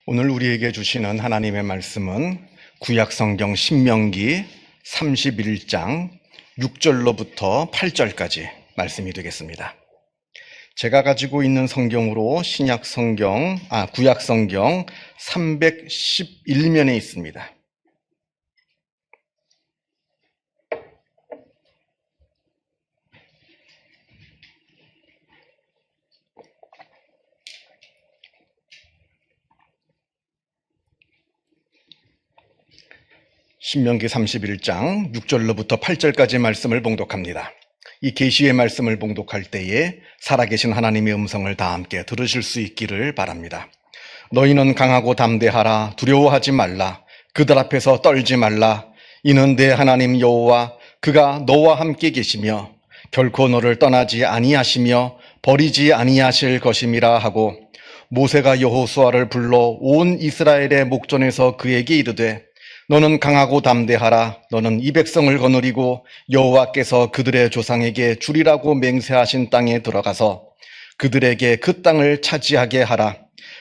오늘 우리에게 주시는 하나님의 말씀은 구약성경 신명기 31장 6절로부터 8절까지 말씀이 되겠습니다. 제가 가지고 있는 성경으로 구약성경 311면에 있습니다. 신명기 31장 6절로부터 8절까지 말씀을 봉독합니다. 이 계시의 말씀을 봉독할 때에 살아계신 하나님의 음성을 다 함께 들으실 수 있기를 바랍니다. 너희는 강하고 담대하라. 두려워하지 말라. 그들 앞에서 떨지 말라. 이는 내 하나님 여호와 그가 너와 함께 계시며 결코 너를 떠나지 아니하시며 버리지 아니하실 것임이라 하고, 모세가 여호수아를 불러 온 이스라엘의 목전에서 그에게 이르되 너는 강하고 담대하라. 너는 이 백성을 거느리고 여호와께서 그들의 조상에게 주리라고 맹세하신 땅에 들어가서 그들에게 그 땅을 차지하게 하라.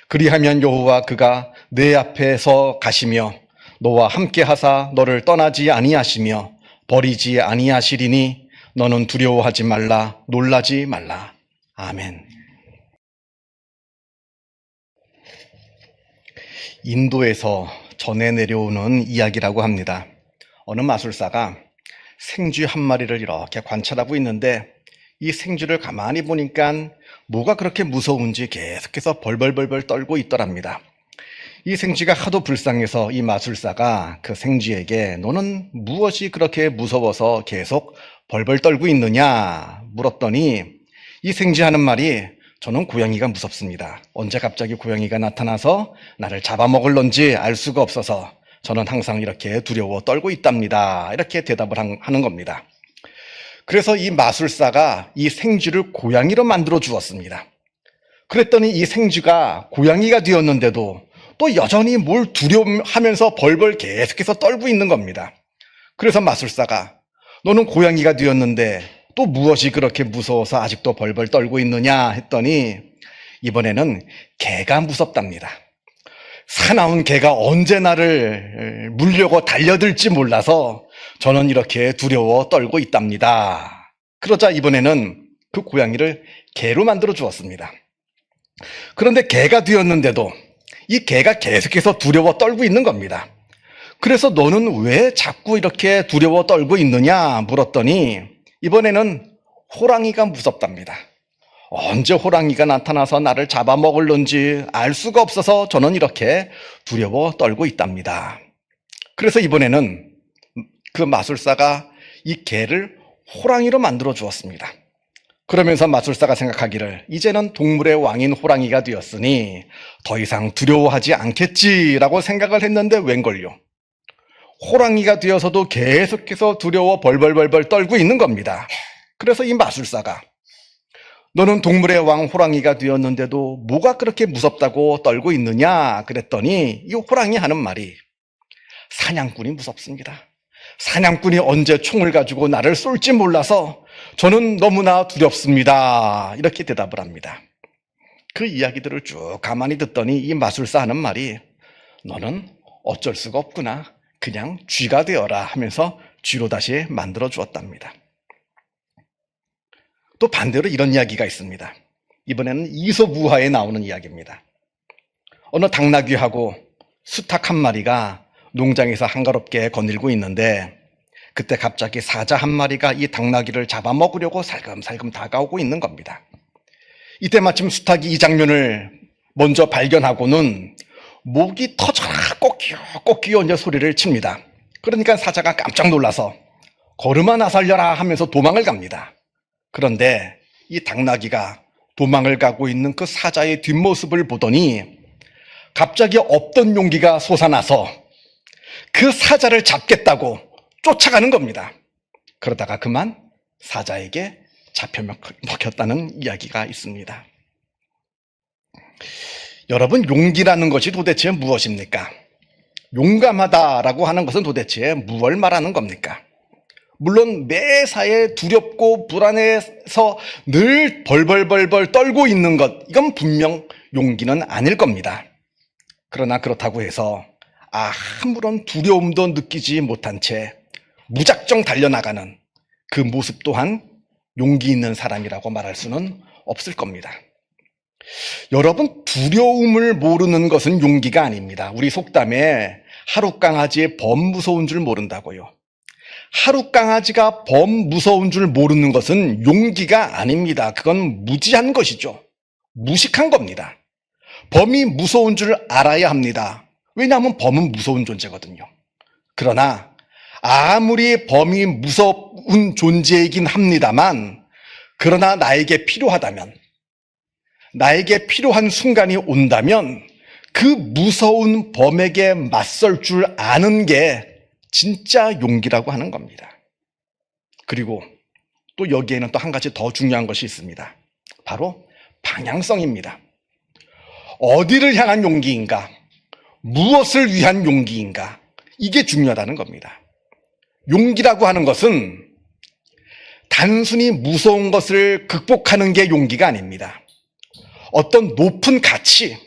그리하면 여호와 그가 내 앞에서 가시며 너와 함께 하사 너를 떠나지 아니하시며 버리지 아니하시리니 너는 두려워하지 말라. 놀라지 말라. 아멘. 인도에서 전해 내려오는 이야기라고 합니다. 어느 마술사가 생쥐 한 마리를 이렇게 관찰하고 있는데 이 생쥐를 가만히 보니까 뭐가 그렇게 무서운지 계속해서 벌벌벌벌 떨고 있더랍니다. 이 생쥐가 하도 불쌍해서 이 마술사가 그 생쥐에게 너는 무엇이 그렇게 무서워서 계속 벌벌 떨고 있느냐 물었더니 이 생쥐 하는 말이 저는 고양이가 무섭습니다. 언제 갑자기 고양이가 나타나서 나를 잡아먹을런지 알 수가 없어서 저는 항상 이렇게 두려워 떨고 있답니다. 이렇게 대답을 하는 겁니다. 그래서 이 마술사가 이 생쥐를 고양이로 만들어 주었습니다. 그랬더니 이 생쥐가 고양이가 되었는데도 또 여전히 뭘 두려워하면서 벌벌 계속해서 떨고 있는 겁니다. 그래서 마술사가 너는 고양이가 되었는데 또 무엇이 그렇게 무서워서 아직도 벌벌 떨고 있느냐 했더니 이번에는 개가 무섭답니다. 사나운 개가 언제 나를 물려고 달려들지 몰라서 저는 이렇게 두려워 떨고 있답니다. 그러자 이번에는 그 고양이를 개로 만들어 주었습니다. 그런데 개가 되었는데도 이 개가 계속해서 두려워 떨고 있는 겁니다. 그래서 너는 왜 자꾸 이렇게 두려워 떨고 있느냐 물었더니 이번에는 호랑이가 무섭답니다. 언제 호랑이가 나타나서 나를 잡아먹을런지 알 수가 없어서 저는 이렇게 두려워 떨고 있답니다. 그래서 이번에는 그 마술사가 이 개를 호랑이로 만들어 주었습니다. 그러면서 마술사가 생각하기를 이제는 동물의 왕인 호랑이가 되었으니 더 이상 두려워하지 않겠지라고 생각을 했는데 웬걸요. 호랑이가 되어서도 계속해서 두려워 벌벌벌벌 떨고 있는 겁니다. 그래서 이 마술사가 너는 동물의 왕 호랑이가 되었는데도 뭐가 그렇게 무섭다고 떨고 있느냐 그랬더니 이 호랑이 하는 말이 사냥꾼이 무섭습니다. 사냥꾼이 언제 총을 가지고 나를 쏠지 몰라서 저는 너무나 두렵습니다. 이렇게 대답을 합니다. 그 이야기들을 쭉 가만히 듣더니 이 마술사 하는 말이 너는 어쩔 수가 없구나. 그냥 쥐가 되어라 하면서 쥐로 다시 만들어 주었답니다. 또 반대로 이런 이야기가 있습니다. 이번에는 이솝우화에 나오는 이야기입니다. 어느 당나귀하고 수탉 한 마리가 농장에서 한가롭게 거닐고 있는데 그때 갑자기 사자 한 마리가 이 당나귀를 잡아먹으려고 살금살금 다가오고 있는 겁니다. 이때 마침 수탉이 이 장면을 먼저 발견하고는 목이 터져라 꼬끼요 이제 소리를 칩니다. 그러니까 사자가 깜짝 놀라서 걸음아 나 살려라 하면서 도망을 갑니다. 그런데 이 당나귀가 도망을 가고 있는 그 사자의 뒷모습을 보더니 갑자기 없던 용기가 솟아나서 그 사자를 잡겠다고 쫓아가는 겁니다. 그러다가 그만 사자에게 잡혀 먹혔다는 이야기가 있습니다. 여러분, 용기라는 것이 도대체 무엇입니까? 용감하다라고 하는 것은 도대체 무엇을 말하는 겁니까? 물론 매사에 두렵고 불안해서 늘 벌벌벌벌 떨고 있는 것, 이건 분명 용기는 아닐 겁니다. 그러나 그렇다고 해서 아무런 두려움도 느끼지 못한 채 무작정 달려나가는 그 모습 또한 용기 있는 사람이라고 말할 수는 없을 겁니다. 여러분, 두려움을 모르는 것은 용기가 아닙니다. 우리 속담에 하룻강아지의 범 무서운 줄 모른다고요. 하룻강아지가 범 무서운 줄 모르는 것은 용기가 아닙니다. 그건 무지한 것이죠. 무식한 겁니다. 범이 무서운 줄 알아야 합니다. 왜냐하면 범은 무서운 존재거든요. 그러나 아무리 범이 무서운 존재이긴 합니다만, 그러나 나에게 필요하다면, 나에게 필요한 순간이 온다면 그 무서운 범에게 맞설 줄 아는 게 진짜 용기라고 하는 겁니다. 그리고 또 여기에는 또 한 가지 더 중요한 것이 있습니다. 바로 방향성입니다. 어디를 향한 용기인가? 무엇을 위한 용기인가? 이게 중요하다는 겁니다. 용기라고 하는 것은 단순히 무서운 것을 극복하는 게 용기가 아닙니다. 어떤 높은 가치,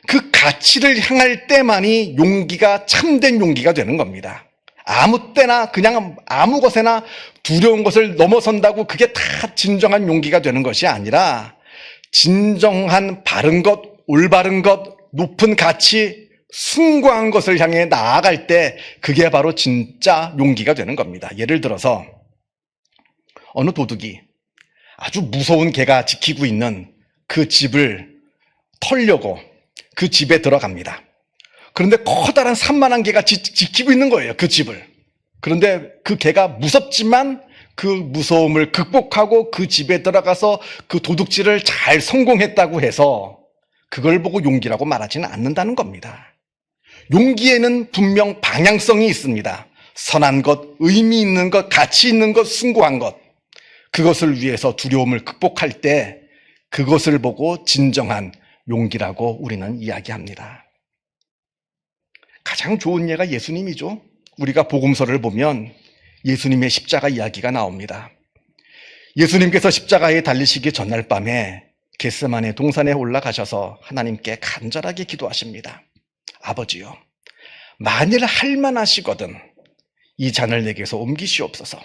그 가치를 향할 때만이 용기가 참된 용기가 되는 겁니다. 아무 때나 그냥 아무 것에나 두려운 것을 넘어선다고 그게 다 진정한 용기가 되는 것이 아니라 진정한 바른 것, 올바른 것, 높은 가치, 숭고한 것을 향해 나아갈 때 그게 바로 진짜 용기가 되는 겁니다. 예를 들어서 어느 도둑이 아주 무서운 개가 지키고 있는 그 집을 털려고 그 집에 들어갑니다. 그런데 커다란 산만한 개가 지키고 있는 거예요, 그 집을. 그런데 그 개가 무섭지만 그 무서움을 극복하고 그 집에 들어가서 그 도둑질을 잘 성공했다고 해서 그걸 보고 용기라고 말하지는 않는다는 겁니다. 용기에는 분명 방향성이 있습니다. 선한 것, 의미 있는 것, 가치 있는 것, 숭고한 것. 그것을 위해서 두려움을 극복할 때 그것을 보고 진정한 용기라고 우리는 이야기합니다. 가장 좋은 예가 예수님이죠. 우리가 복음서를 보면 예수님의 십자가 이야기가 나옵니다. 예수님께서 십자가에 달리시기 전날 밤에 겟세마네 동산에 올라가셔서 하나님께 간절하게 기도하십니다. 아버지요, 만일 할만하시거든 이 잔을 내게서 옮기시옵소서.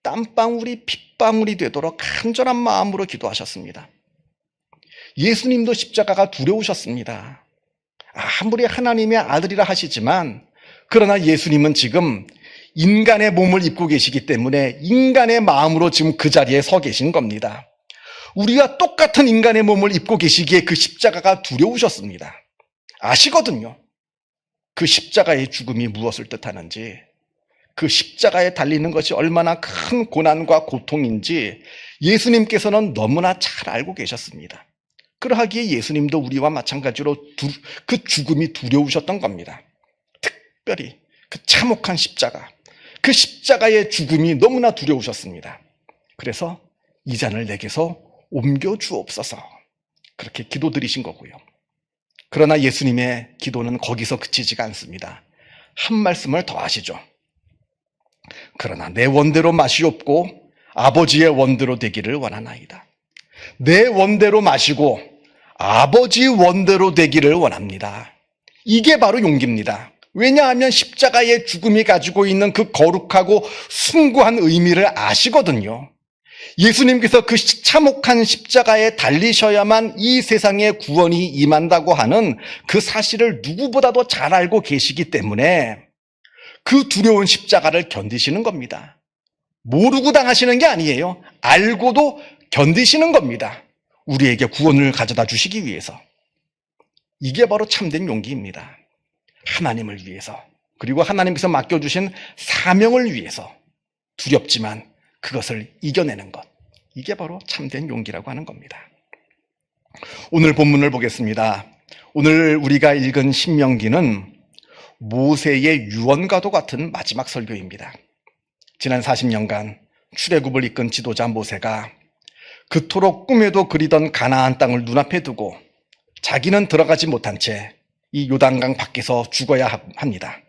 땀방울이 핏방울이 되도록 간절한 마음으로 기도하셨습니다. 예수님도 십자가가 두려우셨습니다. 아무리 하나님의 아들이라 하시지만 그러나 예수님은 지금 인간의 몸을 입고 계시기 때문에 인간의 마음으로 지금 그 자리에 서 계신 겁니다. 우리가 똑같은 인간의 몸을 입고 계시기에 그 십자가가 두려우셨습니다. 아시거든요. 그 십자가의 죽음이 무엇을 뜻하는지, 그 십자가에 달리는 것이 얼마나 큰 고난과 고통인지 예수님께서는 너무나 잘 알고 계셨습니다. 그러하기에 예수님도 우리와 마찬가지로 그 죽음이 두려우셨던 겁니다. 특별히 그 참혹한 십자가, 그 십자가의 죽음이 너무나 두려우셨습니다. 그래서 이 잔을 내게서 옮겨 주옵소서, 그렇게 기도드리신 거고요. 그러나 예수님의 기도는 거기서 그치지가 않습니다. 한 말씀을 더 하시죠. 그러나 내 원대로 마시옵고 아버지의 원대로 되기를 원하나이다. 내 원대로 마시고 아버지 원대로 되기를 원합니다. 이게 바로 용기입니다. 왜냐하면 십자가의 죽음이 가지고 있는 그 거룩하고 숭고한 의미를 아시거든요. 예수님께서 그 참혹한 십자가에 달리셔야만 이 세상에 구원이 임한다고 하는 그 사실을 누구보다도 잘 알고 계시기 때문에 그 두려운 십자가를 견디시는 겁니다. 모르고 당하시는 게 아니에요. 알고도 견디시는 겁니다. 우리에게 구원을 가져다 주시기 위해서. 이게 바로 참된 용기입니다. 하나님을 위해서, 그리고 하나님께서 맡겨주신 사명을 위해서 두렵지만 그것을 이겨내는 것. 이게 바로 참된 용기라고 하는 겁니다. 오늘 본문을 보겠습니다. 오늘 우리가 읽은 신명기는 모세의 유언과도 같은 마지막 설교입니다. 지난 40년간 출애굽을 이끈 지도자 모세가 그토록 꿈에도 그리던 가나안 땅을 눈앞에 두고 자기는 들어가지 못한 채 이 요단강 밖에서 죽어야 합니다.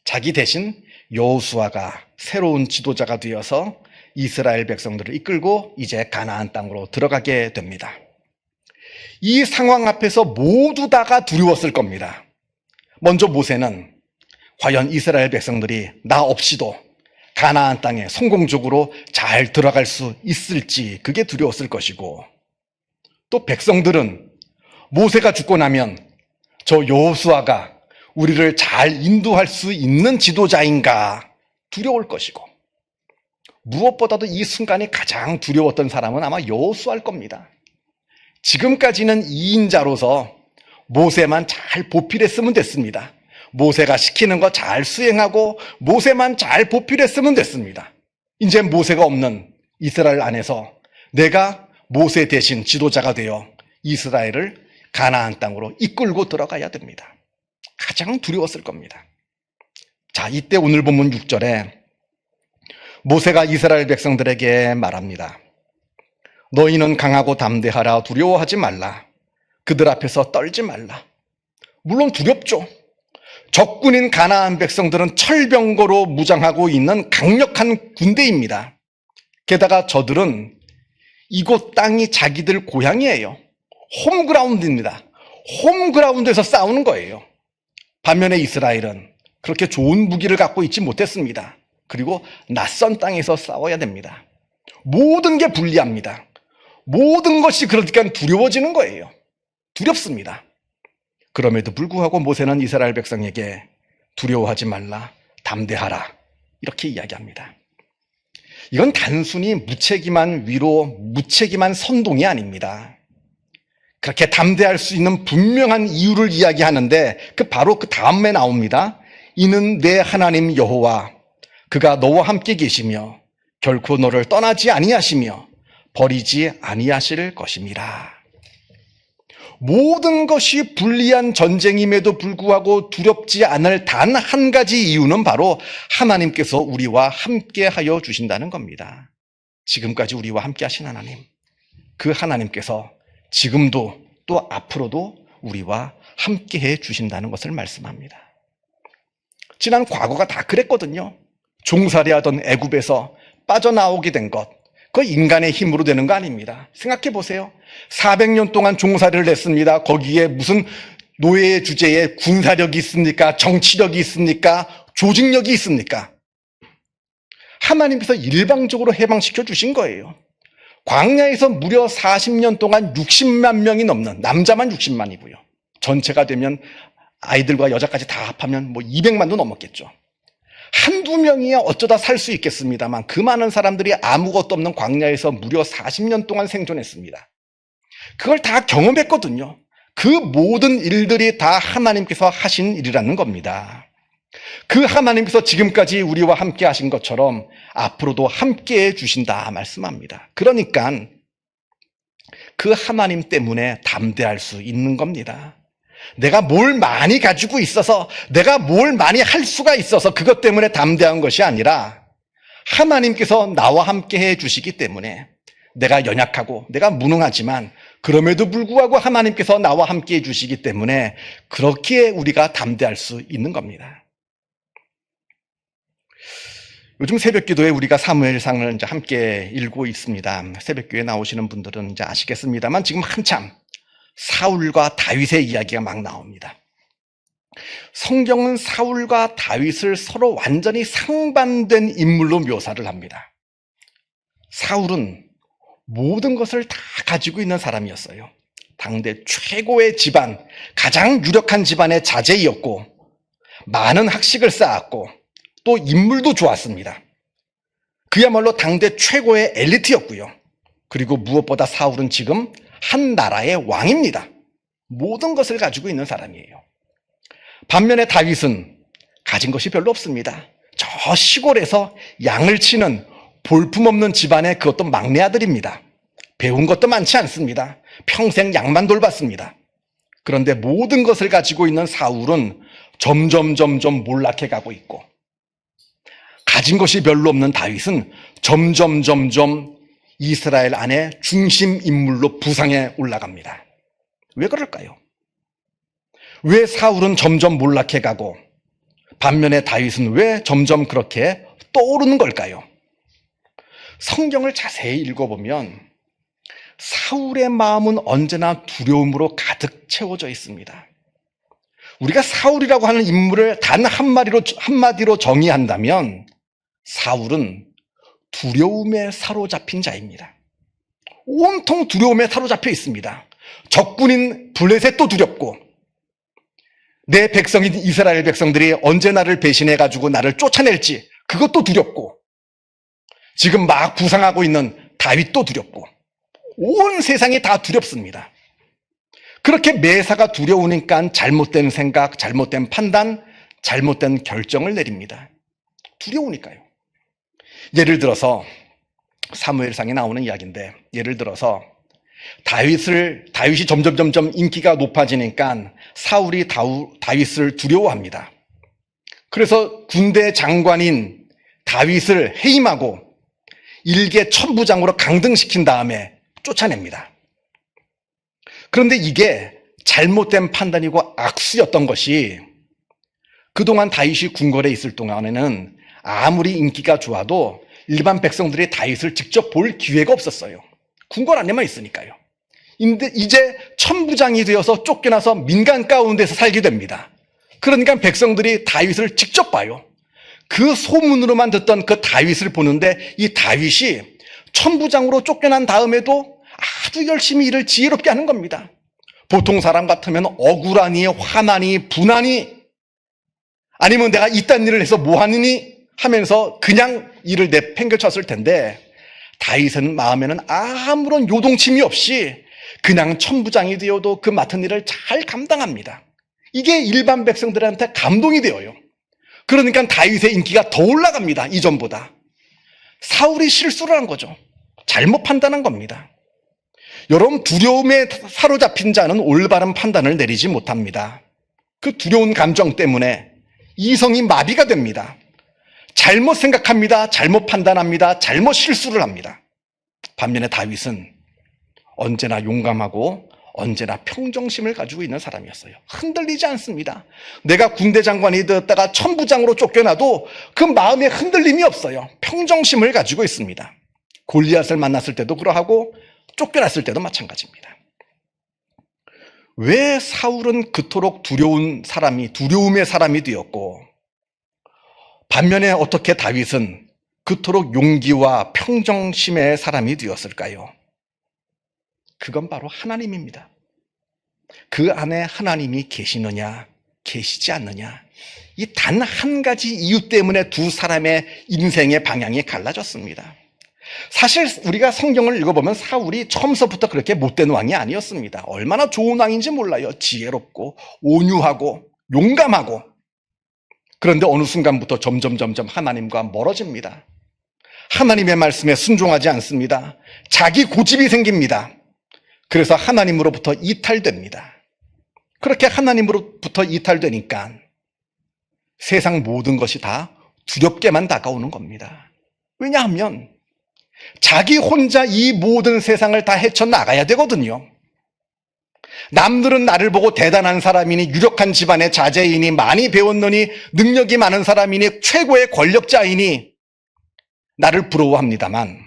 자기 대신 여호수아가 새로운 지도자가 되어서 이스라엘 백성들을 이끌고 이제 가나안 땅으로 들어가게 됩니다. 이 상황 앞에서 모두 다가 두려웠을 겁니다. 먼저 모세는 과연 이스라엘 백성들이 나 없이도 가나안 땅에 성공적으로 잘 들어갈 수 있을지 그게 두려웠을 것이고, 또 백성들은 모세가 죽고 나면 저 여호수아가 우리를 잘 인도할 수 있는 지도자인가 두려울 것이고, 무엇보다도 이 순간이 가장 두려웠던 사람은 아마 여호수아일 겁니다. 지금까지는 2인자로서 모세만 잘 보필했으면 됐습니다. 모세가 시키는 거 잘 수행하고 모세만 잘 보필했으면 됐습니다. 이제 모세가 없는 이스라엘 안에서 내가 모세 대신 지도자가 되어 이스라엘을 가나안 땅으로 이끌고 들어가야 됩니다. 가장 두려웠을 겁니다. 자, 이때 오늘 본문 6절에 모세가 이스라엘 백성들에게 말합니다. 너희는 강하고 담대하라. 두려워하지 말라. 그들 앞에서 떨지 말라. 물론 두렵죠. 적군인 가나안 백성들은 철병거로 무장하고 있는 강력한 군대입니다. 게다가 저들은 이곳 땅이 자기들 고향이에요. 홈그라운드입니다. 홈그라운드에서 싸우는 거예요. 반면에 이스라엘은 그렇게 좋은 무기를 갖고 있지 못했습니다. 그리고 낯선 땅에서 싸워야 됩니다. 모든 게 불리합니다. 모든 것이 그러니까 두려워지는 거예요. 두렵습니다. 그럼에도 불구하고 모세는 이스라엘 백성에게 두려워하지 말라, 담대하라 이렇게 이야기합니다. 이건 단순히 무책임한 위로, 무책임한 선동이 아닙니다. 그렇게 담대할 수 있는 분명한 이유를 이야기하는데 바로 그 다음에 나옵니다. 이는 내 하나님 여호와 그가 너와 함께 계시며 결코 너를 떠나지 아니하시며 버리지 아니하실 것임이라. 모든 것이 불리한 전쟁임에도 불구하고 두렵지 않을 단 한 가지 이유는 바로 하나님께서 우리와 함께 하여 주신다는 겁니다. 지금까지 우리와 함께 하신 하나님, 그 하나님께서 지금도 또 앞으로도 우리와 함께 해 주신다는 것을 말씀합니다. 지난 과거가 다 그랬거든요. 종살이하던 애굽에서 빠져나오게 된 것, 그 인간의 힘으로 되는 거 아닙니다. 생각해 보세요. 400년 동안 종살이를 했습니다. 거기에 무슨 노예의 주제에 군사력이 있습니까? 정치력이 있습니까? 조직력이 있습니까? 하나님께서 일방적으로 해방시켜 주신 거예요. 광야에서 무려 40년 동안 60만 명이 넘는, 남자만 60만이고요. 전체가 되면 아이들과 여자까지 다 합하면 200만도 넘었겠죠. 한두 명이야 어쩌다 살 수 있겠습니다만 그 많은 사람들이 아무것도 없는 광야에서 무려 40년 동안 생존했습니다. 그걸 다 경험했거든요. 그 모든 일들이 다 하나님께서 하신 일이라는 겁니다. 그 하나님께서 지금까지 우리와 함께 하신 것처럼 앞으로도 함께 해 주신다 말씀합니다. 그러니까 그 하나님 때문에 담대할 수 있는 겁니다. 내가 뭘 많이 가지고 있어서, 내가 뭘 많이 할 수가 있어서 그것 때문에 담대한 것이 아니라 하나님께서 나와 함께 해 주시기 때문에 내가 연약하고 내가 무능하지만 그럼에도 불구하고 하나님께서 나와 함께 해 주시기 때문에 그렇게 우리가 담대할 수 있는 겁니다. 요즘 새벽기도에 우리가 사무엘상을 이제 함께 읽고 있습니다. 새벽교회 나오시는 분들은 이제 아시겠습니다만 지금 한참 사울과 다윗의 이야기가 막 나옵니다. 성경은 사울과 다윗을 서로 완전히 상반된 인물로 묘사를 합니다. 사울은 모든 것을 다 가지고 있는 사람이었어요. 당대 최고의 집안, 가장 유력한 집안의 자제이었고 많은 학식을 쌓았고 또 인물도 좋았습니다. 그야말로 당대 최고의 엘리트였고요. 그리고 무엇보다 사울은 지금 한 나라의 왕입니다. 모든 것을 가지고 있는 사람이에요. 반면에 다윗은 가진 것이 별로 없습니다. 저 시골에서 양을 치는 볼품없는 집안의 그것도 막내 아들입니다. 배운 것도 많지 않습니다. 평생 양만 돌봤습니다. 그런데 모든 것을 가지고 있는 사울은 점점 몰락해 가고 있고 가진 것이 별로 없는 다윗은 점점 이스라엘 안에 중심 인물로 부상해 올라갑니다. 왜 그럴까요? 왜 사울은 점점 몰락해 가고 반면에 다윗은 왜 점점 그렇게 떠오르는 걸까요? 성경을 자세히 읽어보면 사울의 마음은 언제나 두려움으로 가득 채워져 있습니다. 우리가 사울이라고 하는 인물을 단 한마디로 정의한다면 사울은 두려움에 사로잡힌 자입니다. 온통 두려움에 사로잡혀 있습니다. 적군인 블레셋도 두렵고 내 백성인 이스라엘 백성들이 언제 나를 배신해가지고 나를 쫓아낼지 그것도 두렵고 지금 막 부상하고 있는 다윗도 두렵고 온 세상이 다 두렵습니다. 그렇게 매사가 두려우니까 잘못된 생각, 잘못된 판단, 잘못된 결정을 내립니다. 두려우니까요. 예를 들어서 사무엘상에 나오는 이야기인데 예를 들어서 다윗이 점점 인기가 높아지니까 사울이 다윗을 두려워합니다. 그래서 군대 장관인 다윗을 해임하고 일개 천부장으로 강등시킨 다음에 쫓아냅니다. 그런데 이게 잘못된 판단이고 악수였던 것이 그동안 다윗이 궁궐에 있을 동안에는 아무리 인기가 좋아도 일반 백성들이 다윗을 직접 볼 기회가 없었어요. 궁궐 안에만 있으니까요. 근데 이제 천부장이 되어서 쫓겨나서 민간 가운데서 살게 됩니다. 그러니까 백성들이 다윗을 직접 봐요. 그 소문으로만 듣던 그 다윗을 보는데 이 다윗이 천부장으로 쫓겨난 다음에도 아주 열심히 일을 지혜롭게 하는 겁니다. 보통 사람 같으면 억울하니 화나니 분하니 아니면 내가 이딴 일을 해서 뭐하느니 하면서 그냥 일을 내팽개쳤을 텐데 다윗은 마음에는 아무런 요동침이 없이 그냥 천부장이 되어도 그 맡은 일을 잘 감당합니다. 이게 일반 백성들한테 감동이 되어요. 그러니까 다윗의 인기가 더 올라갑니다. 이전보다. 사울이 실수를 한 거죠. 잘못 판단한 겁니다. 여러분, 두려움에 사로잡힌 자는 올바른 판단을 내리지 못합니다. 그 두려운 감정 때문에 이성이 마비가 됩니다. 잘못 생각합니다. 잘못 판단합니다. 잘못 실수를 합니다. 반면에 다윗은 언제나 용감하고 언제나 평정심을 가지고 있는 사람이었어요. 흔들리지 않습니다. 내가 군대 장관이 되었다가 천부장으로 쫓겨나도 그 마음에 흔들림이 없어요. 평정심을 가지고 있습니다. 골리앗을 만났을 때도 그러하고 쫓겨났을 때도 마찬가지입니다. 왜 사울은 그토록 두려움의 사람이 되었고 반면에 어떻게 다윗은 그토록 용기와 평정심의 사람이 되었을까요? 그건 바로 하나님입니다. 그 안에 하나님이 계시느냐, 계시지 않느냐, 이 단 한 가지 이유 때문에 두 사람의 인생의 방향이 갈라졌습니다. 사실 우리가 성경을 읽어보면 사울이 처음서부터 그렇게 못된 왕이 아니었습니다. 얼마나 좋은 왕인지 몰라요. 지혜롭고 온유하고 용감하고. 그런데 어느 순간부터 점점 하나님과 멀어집니다. 하나님의 말씀에 순종하지 않습니다. 자기 고집이 생깁니다. 그래서 하나님으로부터 이탈됩니다. 그렇게 하나님으로부터 이탈되니까 세상 모든 것이 다 두렵게만 다가오는 겁니다. 왜냐하면 자기 혼자 이 모든 세상을 다 헤쳐나가야 되거든요. 남들은 나를 보고 대단한 사람이니 유력한 집안의 자제이니 많이 배웠느니 능력이 많은 사람이니 최고의 권력자이니 나를 부러워합니다만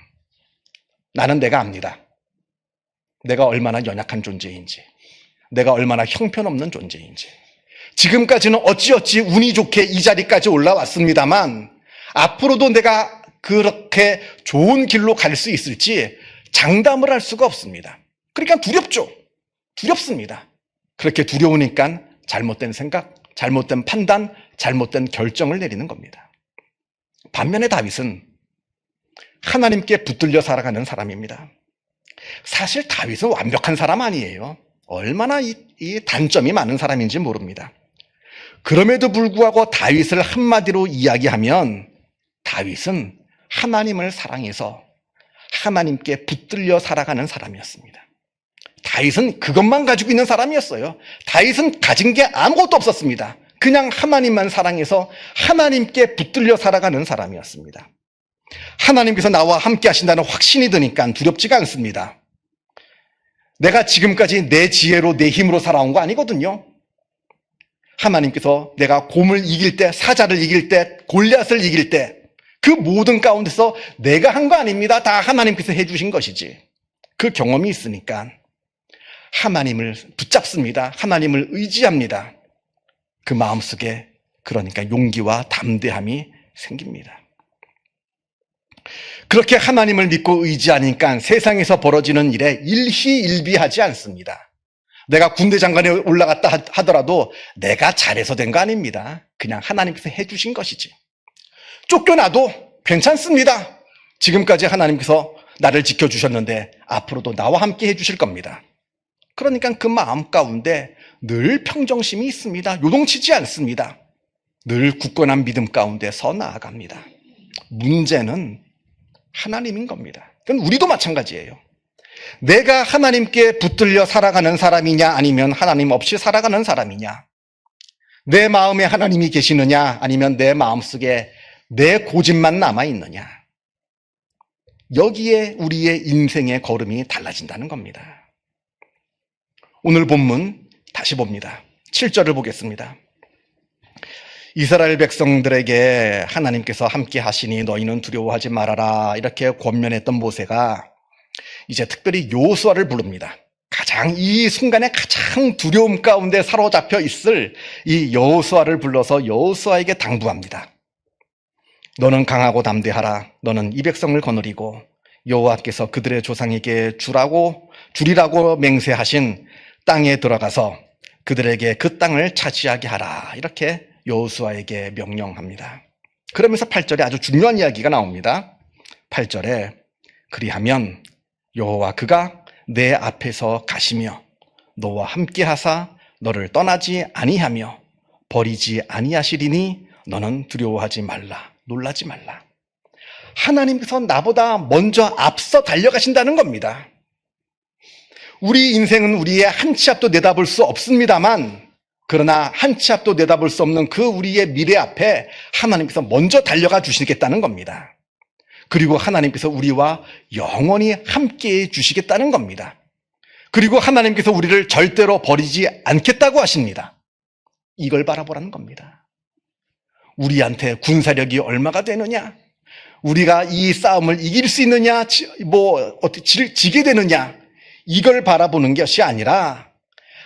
나는 내가 압니다. 내가 얼마나 연약한 존재인지, 내가 얼마나 형편없는 존재인지. 지금까지는 어찌어찌 운이 좋게 이 자리까지 올라왔습니다만 앞으로도 내가 그렇게 좋은 길로 갈 수 있을지 장담을 할 수가 없습니다. 그러니까 두렵죠. 두렵습니다. 그렇게 두려우니까 잘못된 생각, 잘못된 판단, 잘못된 결정을 내리는 겁니다. 반면에 다윗은 하나님께 붙들려 살아가는 사람입니다. 사실 다윗은 완벽한 사람 아니에요. 얼마나 이 단점이 많은 사람인지 모릅니다. 그럼에도 불구하고 다윗을 한마디로 이야기하면 다윗은 하나님을 사랑해서 하나님께 붙들려 살아가는 사람이었습니다. 다윗은 그것만 가지고 있는 사람이었어요. 다윗은 가진 게 아무것도 없었습니다. 그냥 하나님만 사랑해서 하나님께 붙들려 살아가는 사람이었습니다. 하나님께서 나와 함께 하신다는 확신이 드니까 두렵지가 않습니다. 내가 지금까지 내 지혜로 내 힘으로 살아온 거 아니거든요. 하나님께서 내가 곰을 이길 때, 사자를 이길 때, 골리앗을 이길 때 그 모든 가운데서 내가 한 거 아닙니다. 다 하나님께서 해주신 것이지. 그 경험이 있으니까 하나님을 붙잡습니다. 하나님을 의지합니다. 그 마음속에 그러니까 용기와 담대함이 생깁니다. 그렇게 하나님을 믿고 의지하니까 세상에서 벌어지는 일에 일희일비하지 않습니다. 내가 군대 장관에 올라갔다 하더라도 내가 잘해서 된 거 아닙니다. 그냥 하나님께서 해주신 것이지. 쫓겨나도 괜찮습니다. 지금까지 하나님께서 나를 지켜주셨는데 앞으로도 나와 함께 해주실 겁니다. 그러니까 그 마음 가운데 늘 평정심이 있습니다. 요동치지 않습니다. 늘 굳건한 믿음 가운데서 나아갑니다. 문제는 하나님인 겁니다. 그건 우리도 마찬가지예요. 내가 하나님께 붙들려 살아가는 사람이냐 아니면 하나님 없이 살아가는 사람이냐, 내 마음에 하나님이 계시느냐 아니면 내 마음속에 내 고집만 남아있느냐, 여기에 우리의 인생의 걸음이 달라진다는 겁니다. 오늘 본문 다시 봅니다. 7절을 보겠습니다. 이스라엘 백성들에게 하나님께서 함께 하시니 너희는 두려워하지 말아라 이렇게 권면했던 모세가 이제 특별히 여호수아를 부릅니다. 이 순간에 가장 두려움 가운데 사로잡혀 있을 이 여호수아를 불러서 여호수아에게 당부합니다. 너는 강하고 담대하라. 너는 이 백성을 거느리고 여호와께서 그들의 조상에게 주리라고 맹세하신 땅에 들어가서 그들에게 그 땅을 차지하게 하라. 이렇게 여호수아에게 명령합니다. 그러면서 8절에 아주 중요한 이야기가 나옵니다. 8절에 그리하면 여호와 그가 내 앞에서 가시며 너와 함께 하사 너를 떠나지 아니하며 버리지 아니하시리니 너는 두려워하지 말라. 놀라지 말라. 하나님께서 나보다 먼저 앞서 달려가신다는 겁니다. 우리 인생은 우리의 한 치 앞도 내다볼 수 없습니다만, 그러나 한 치 앞도 내다볼 수 없는 그 우리의 미래 앞에 하나님께서 먼저 달려가 주시겠다는 겁니다. 그리고 하나님께서 우리와 영원히 함께해 주시겠다는 겁니다. 그리고 하나님께서 우리를 절대로 버리지 않겠다고 하십니다. 이걸 바라보라는 겁니다. 우리한테 군사력이 얼마가 되느냐, 우리가 이 싸움을 이길 수 있느냐, 어떻게 지게 되느냐, 이걸 바라보는 것이 아니라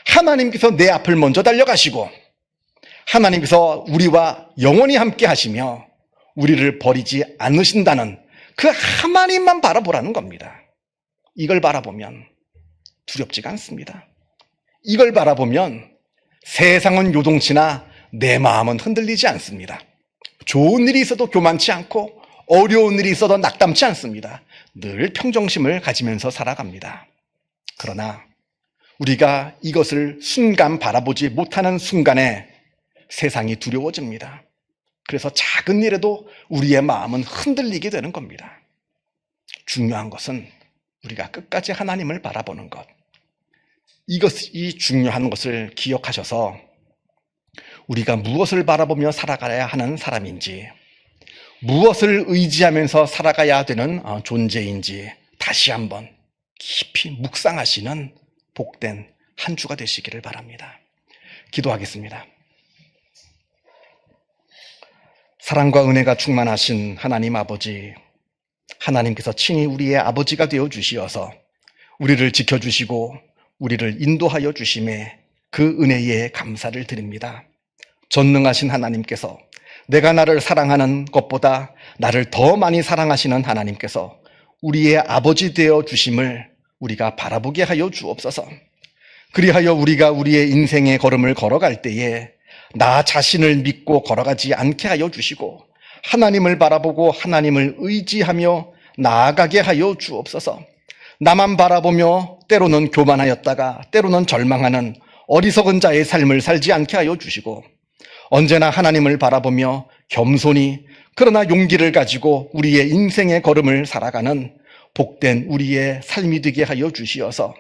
하나님께서 내 앞을 먼저 달려가시고 하나님께서 우리와 영원히 함께 하시며 우리를 버리지 않으신다는 그 하나님만 바라보라는 겁니다. 이걸 바라보면 두렵지가 않습니다. 이걸 바라보면 세상은 요동치나 내 마음은 흔들리지 않습니다. 좋은 일이 있어도 교만치 않고 어려운 일이 있어도 낙담치 않습니다. 늘 평정심을 가지면서 살아갑니다. 그러나 우리가 이것을 순간 바라보지 못하는 순간에 세상이 두려워집니다. 그래서 작은 일에도 우리의 마음은 흔들리게 되는 겁니다. 중요한 것은 우리가 끝까지 하나님을 바라보는 것. 이것이 중요한 것을 기억하셔서 우리가 무엇을 바라보며 살아가야 하는 사람인지, 무엇을 의지하면서 살아가야 되는 존재인지 다시 한번 깊이 묵상하시는 복된 한 주가 되시기를 바랍니다. 기도하겠습니다. 사랑과 은혜가 충만하신 하나님 아버지, 하나님께서 친히 우리의 아버지가 되어 주시어서 우리를 지켜주시고 우리를 인도하여 주심에 그 은혜에 감사를 드립니다. 전능하신 하나님께서, 내가 나를 사랑하는 것보다 나를 더 많이 사랑하시는 하나님께서 우리의 아버지 되어 주심을 우리가 바라보게 하여 주옵소서. 그리하여 우리가 우리의 인생의 걸음을 걸어갈 때에 나 자신을 믿고 걸어가지 않게 하여 주시고 하나님을 바라보고 하나님을 의지하며 나아가게 하여 주옵소서. 나만 바라보며 때로는 교만하였다가 때로는 절망하는 어리석은 자의 삶을 살지 않게 하여 주시고 언제나 하나님을 바라보며 겸손히 그러나 용기를 가지고 우리의 인생의 걸음을 살아가는 복된 우리의 삶이 되게 하여 주시어서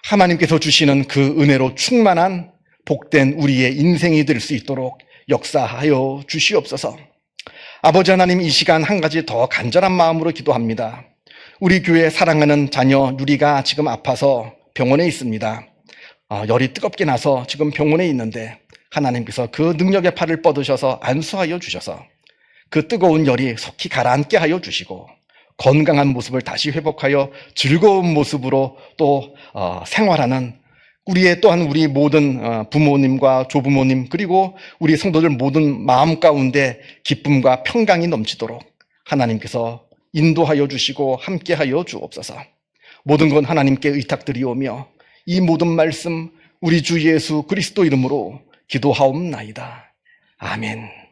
하나님께서 주시는 그 은혜로 충만한 복된 우리의 인생이 될 수 있도록 역사하여 주시옵소서. 아버지 하나님, 이 시간 한 가지 더 간절한 마음으로 기도합니다. 우리 교회 사랑하는 자녀 유리가 지금 아파서 병원에 있습니다. 열이 뜨겁게 나서 지금 병원에 있는데 하나님께서 그 능력의 팔을 뻗으셔서 안수하여 주셔서 그 뜨거운 열이 속히 가라앉게 하여 주시고 건강한 모습을 다시 회복하여 즐거운 모습으로 또 생활하는 또한 우리 모든 부모님과 조부모님 그리고 우리 성도들 모든 마음 가운데 기쁨과 평강이 넘치도록 하나님께서 인도하여 주시고 함께하여 주옵소서. 모든 건 하나님께 의탁드리오며 이 모든 말씀 우리 주 예수 그리스도 이름으로 기도하옵나이다. 아멘.